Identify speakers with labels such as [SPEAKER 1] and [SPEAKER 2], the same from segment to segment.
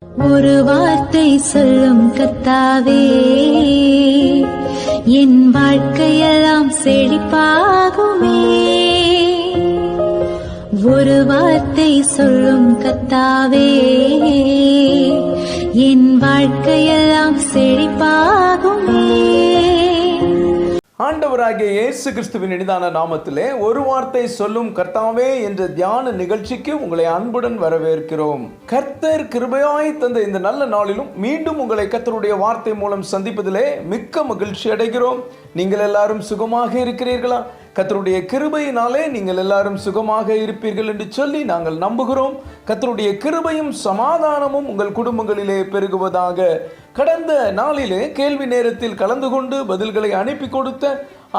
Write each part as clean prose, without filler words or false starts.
[SPEAKER 1] ஒரு வார்த்தை சொல்லும் கர்த்தாவே, என் வாழ்க்கையெல்லாம் செழிப்பாகுமே. ஒரு வார்த்தை சொல்லும் கர்த்தாவே, என் வாழ்க்கையெல்லாம் செழிப்பாகுமே.
[SPEAKER 2] ஆண்டவராகிய இயேசு கிறிஸ்துவின் இனிதான நாமத்திலே ஒரு வார்த்தை சொல்லும் கர்த்தாவே என்ற தியான நிகழ்ச்சிக்கு உங்களை அன்புடன் வரவேற்கிறோம். கர்த்தர் கிருபையாய் தந்த இந்த நல்ல நாளிலும் மீண்டும் உங்களை கர்த்தருடைய வார்த்தை மூலம் சந்திப்பதிலே மிக்க மகிழ்ச்சி அடைகிறோம். நீங்கள் எல்லாரும் சுகமாக இருக்கிறீர்களா? கர்த்தருடைய கிருபையினாலே நீங்கள் எல்லாரும் சுகமாக இருப்பீர்கள் என்று சொல்லி நாங்கள் நம்புகிறோம். கர்த்தருடைய கிருபையும் சமாதானமும் உங்கள் குடும்பங்களிலே பெருகுவதாக. கடந்த நாளிலே கேள்வி நேரத்தில் கலந்து கொண்டு பதில்களை அனுப்பி கொடுத்த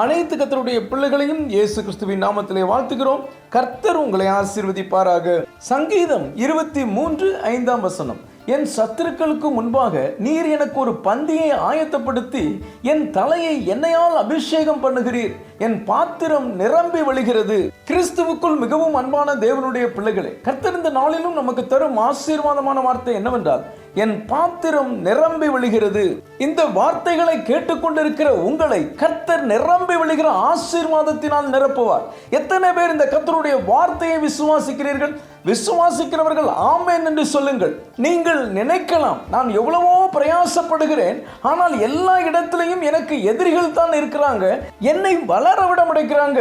[SPEAKER 2] அனைத்து கர்த்தருடைய பிள்ளைகளையும் இயேசு கிறிஸ்துவின் நாமத்திலே வாழ்த்துகிறோம். கர்த்தர் உங்களை ஆசீர்வதிப்பாராக. சங்கீதம் 23:5 என் சத்துருக்களுக்கு முன்பாக நீர் எனக்கு ஒரு பந்தியை ஆயத்தப்படுத்தி என் தலையை எண்ணெயால் அபிஷேகம் பண்ணுகிறீர், என் பாத்திரம் நிரம்பி வழிகிறது. கிறிஸ்துவுக்குள் மிகவும் அன்பான தேவனுடைய பிள்ளைகளே, கர்த்தர் இந்த நாளிலும் நமக்கு தரும் ஆசீர்வாதமான வார்த்தை என்னவென்றால், என் பாத்திரம் நிரம்பி வழிகிறது. இந்த வார்த்தைகளை கேட்டுக்கொண்டிருக்கிற உங்களை கர்த்தர் நிரம்பி வழிகிற ஆசீர்வாதத்தினால் நிரப்புவார். எத்தனை பேர் இந்த கர்த்தருடைய வார்த்தையை விசுவாசிக்கிறீர்கள்? விசுவாசிக்கிறவர்கள் ஆமென் என்று சொல்லுங்கள். நீங்கள் நினைக்கலாம், நான் எவ்வளவோ பிரயாசப்படுகிறேன், ஆனால் எல்லா இடத்திலையும் எனக்கு எதிரிகள் தான் இருக்கிறாங்க, என்னை வளர விட முடிக்கிறாங்க,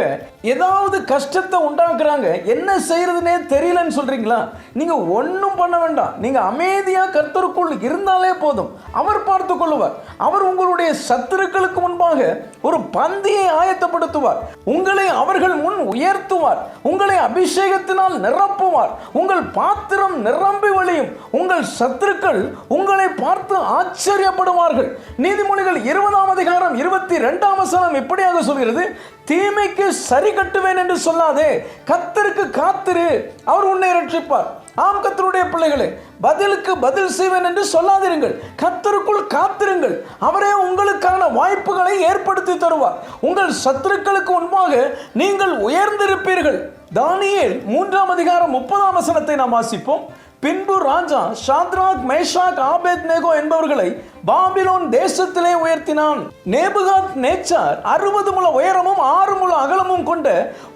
[SPEAKER 2] ஏதாவது கஷ்டத்தை உண்டாக்குறாங்க, என்ன செய்யறதுனே தெரியலன்னு சொல்றீங்களா? நீங்க ஒன்னும் பண்ண வேண்டாம். நீங்க அமைதியா கர்த்தருக்குள் இருந்தாலே போதும். அவர் பார்த்து கொள்ளுவார். அவர் உங்களுடைய சத்துருக்களுக்கு முன்பாக ஒரு பந்தியை ஆயத்தப்படுத்துவார். உங்களை அவர்கள் முன் உயர்த்துவார். உங்களை அபிஷேகத்தினால் நிரப்புவார். உங்கள் பாத்திரம் நிரம்பி வழியும். உங்கள் சத்துருக்கள் உங்களை பார்த்து ஆச்சரியப்படுவார்கள். நீதிமொழிகள் 20:22 இப்படியாக சொல்கிறது, தீமைக்கு சரி கட்டுவேன் என்று சொல்லாதே, கர்த்தருக்கு காத்திரு, அவர் உன்னை ரட்சிப்பார். ஆம் கர்த்தருடைய பிள்ளைகளே, பதிலுக்கு பதில் செய்வேன் என்று சொல்லாதிருங்கள், கர்த்தருக்குள் காத்திருங்கள். அவரே உங்களுக்கான வாய்ப்புகளை ஏற்படுத்தி தருவார். உங்கள் சத்துருக்களுக்கு முன்பாக நீங்கள் உயர்ந்திருப்பீர்கள். தானியேல் 3:30 நாம் வாசிப்போம். பின்பு ராஜா சாத்ராக், மேஷாக், ஆபேத்நேகோ என்பவர்களை பாபிலோன் தேசத்திலே உயர்த்தினான். நேபுகாத் நேச்சார் 60 முழ உயரமும் 6 முழ அகலமும் கொண்ட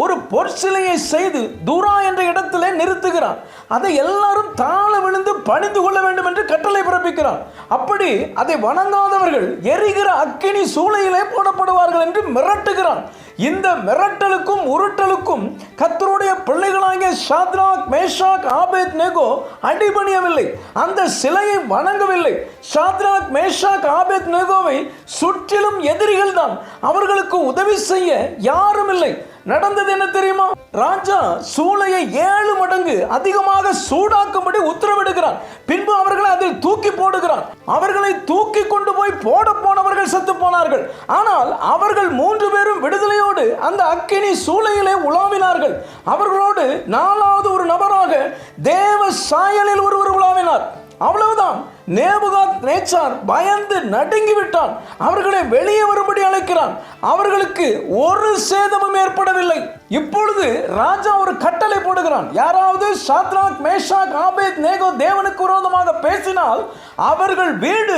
[SPEAKER 2] ஒரு பொற்சிலையை செய்து தூரா என்ற இடத்திலே நிறுத்துகிறான். அதை எல்லாரும் தாழ விழுந்து பணிந்து கொள்ள வேண்டும் என்று கட்டளை பிறப்பிக்கிறான். அப்படி அதை வணங்காதவர்கள் எரிகிற அக்கினி சூளையிலே போடப்படுவார்கள் என்று மிரட்டுகிறான். இந்த மிரட்டலுக்கும் உருட்டலுக்கும் கர்த்தருடைய பிள்ளைகளாகிய சாத்ராக், மேஷாக், ஆபேத்நேகோ அடிபணியவில்லை. அந்த சிலையை வணங்கவில்லை. சாத்ராக், மேஷாக், ஆபேத்நேகோவை சுற்றிலும் எதிரிகள் தான். அவர்களுக்கு உதவி செய்ய யாரும் இல்லை. நடந்தது என்ன தெரியுமா? ராஜா சூளையை 7 மடங்கு அதிகமாக சூடாக்கும்படி உத்தரவிடுகிறான். பின்பு அவர்களை அதில் தூக்கி போடுகிறான். அவர்களை தூக்கி கொண்டு போய் போனவர்கள் செத்து போனார்கள். ஆனால் அவர்கள் 3 பேரும் விடுதலையோடு அந்த அக்கினி சூளையிலே உலாவினார்கள். அவர்களோடு 4வது ஒரு நபராக தேவ சாயலில் ஒருவர் உலாவினார். அவ்வளவுதான். நேபுகாத் நேச்சார் பயந்து நடுங்கி விட்டான். அவர்களை வெளியே வரும்படி அழைக்கிறான். அவர்களுக்கு ஒரு சேதமும் ஏற்படவில்லை. இப்பொழுது ராஜா ஒரு கட்டளை போடுகிறான். யாராவது சாத்ராக், மேஷாக், ஆபேத்நேகோ தேவனுக்கு விரோதமாக பேசினால் அவர்கள் வீடு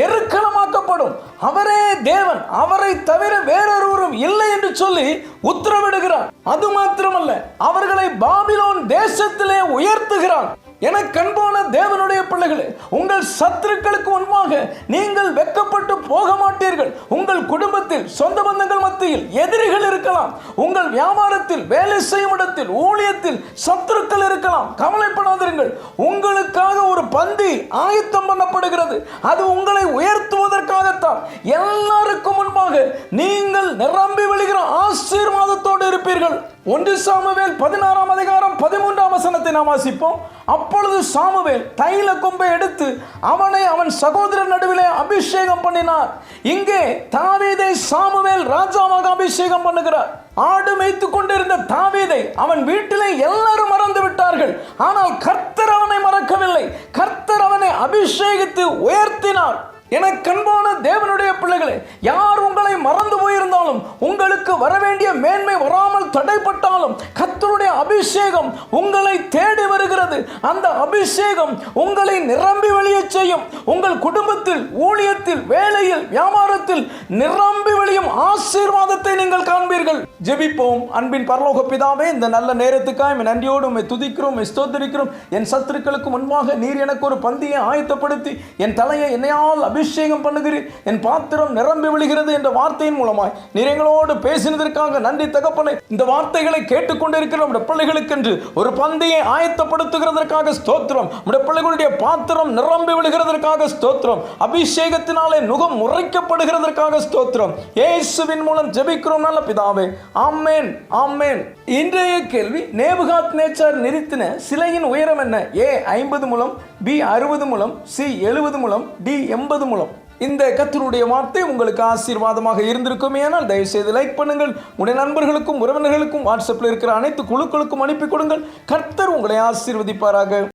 [SPEAKER 2] எருக்களமாக்கப்படும். அவரே தேவன், அவரை தவிர வேறொருவரும் இல்லை என்று சொல்லி உத்தரவிடுகிறான். அது மாத்திரமல்ல, அவர்களை பாபிலோன் தேசத்திலே உயர்த்துகிறான். என கண்பான தேவனுடைய பிள்ளைகளே, உங்கள் சத்துருக்களுக்கு முன்பாக நீங்கள் வெட்கப்பட்டு போக மாட்டீர்கள். உங்கள் குடும்பத்தில், சொந்த பந்தங்கள் மத்தியில் எதிரிகள் இருக்கலாம். உங்கள் வியாபாரத்தில், வேலை செய்யும் இடத்தில், ஊழியத்தில் சத்துருக்கள் இருக்கலாம். கவலைப்படாதீர்கள். உங்களுக்காக ஒரு பந்தி ஆயத்தம் பண்ணப்படுகிறது. அது உங்களை உயர்த்துவதற்காகத்தான். எல்லாருக்கும் முன்பாக நீங்கள் நிரம்பி வழிகிற ஆசீர்வாதத்தோடு இருப்பீர்கள். 1 சாமுவேல் 16:13 நாம் வாசிப்போம். அப்பொழுது சாமுவேல் தைல கொம்பை எடுத்து அவனை அவன் சகோதரர் நடுவிலே அபிஷேகம் பண்ணினார். இங்கே தாவீதை சாமுவேல் ராஜாவாக அபிஷேகம் பண்ணுகிறார். ஆடு மேய்த்துக் கொண்டிருந்த தாவீதை அவன் வீட்டிலே எல்லாரும் மறந்து விட்டார்கள். ஆனால் கர்த்தர் அவனை மறக்கவில்லை. கர்த்தர் அவனை அபிஷேகித்து உயர்த்தினார். என கண்பான தேவனுடைய பிள்ளைகளே, யார் உங்களை மறந்து போயிருந்தாலும், உங்களுக்கு வரவேண்டிய மேன்மை வராமல் தடைப்பட்டாலும், கர்த்தருடைய அபிஷேகம் உங்களை தேடி வருகிறது. அந்த அபிஷேகம் உங்களை நிரம்பி வழி நிச்சயம் உங்கள் குடும்பத்தில், ஊழியத்தில், வேலையில், வியாபாரத்தில் நிரம்பி வழியும் ஆசீர்வாதத்தை நீங்கள் காண்பீர்கள். ஜெபிப்போம். அன்பின் பரலோக பிதாவே, இந்த நல்ல நேரத்துக்காக நன்றியோடு உம்மை துதிக்கிறோம், ஸ்தோத்திரிக்கிறோம். என் சத்துருக்களுக்கு முன்பாக நீர் எனக்கு ஒரு பந்தியை ஆயத்தப்படுத்தி என் தலையை என்னையால் அபிஷேகம் பண்ணுகிறீர், என் பாத்திரம் நிரம்பி விழுகிறது என்ற வார்த்தையின் மூலமாய் நீர் எங்களோடு பேசினதற்காக நன்றி தகப்பனே. இந்த வார்த்தைகளை கேட்டுக்கொண்டிருக்கிற நம்முடைய பிள்ளைகளுக்கென்று ஒரு பந்தியை ஆயத்தப்படுத்துகிறதற்காக ஸ்தோத்திரம். நம்முடைய பிள்ளைகளுடைய பாத்திரம் நிரம்பி விழுகிறதற்காக ஸ்தோத்திரம். அபிஷேகத்தினாலே நுகம் உரைக்கப்படுகிறதற்காக ஸ்தோத்திரம். இயேசுவின் மூலம் ஜெபிக்கிறோம் நல்ல பிதாவே. ஆமென், ஆமென். இன்றைய கேள்வி, நேபுகாத் நேச்சார் நிறுத்தின சிலையின் உயரம் என்ன? ஏ 50 முழம், பி 60 முழம், சி 70 முழம், டி 80 முழம். இந்த கர்த்தருடைய வார்த்தை உங்களுக்கு ஆசீர்வாதமாக இருந்திருக்குமே ஆனால் தயவு செய்து லைக் பண்ணுங்கள். உடைய நண்பர்களுக்கும் உறவினர்களுக்கும் வாட்ஸ்அப்பில் இருக்கிற அனைத்து குழுக்களுக்கும் அனுப்பி கொடுங்கள். கர்த்தர் உங்களை ஆசீர்வதிப்பாராக.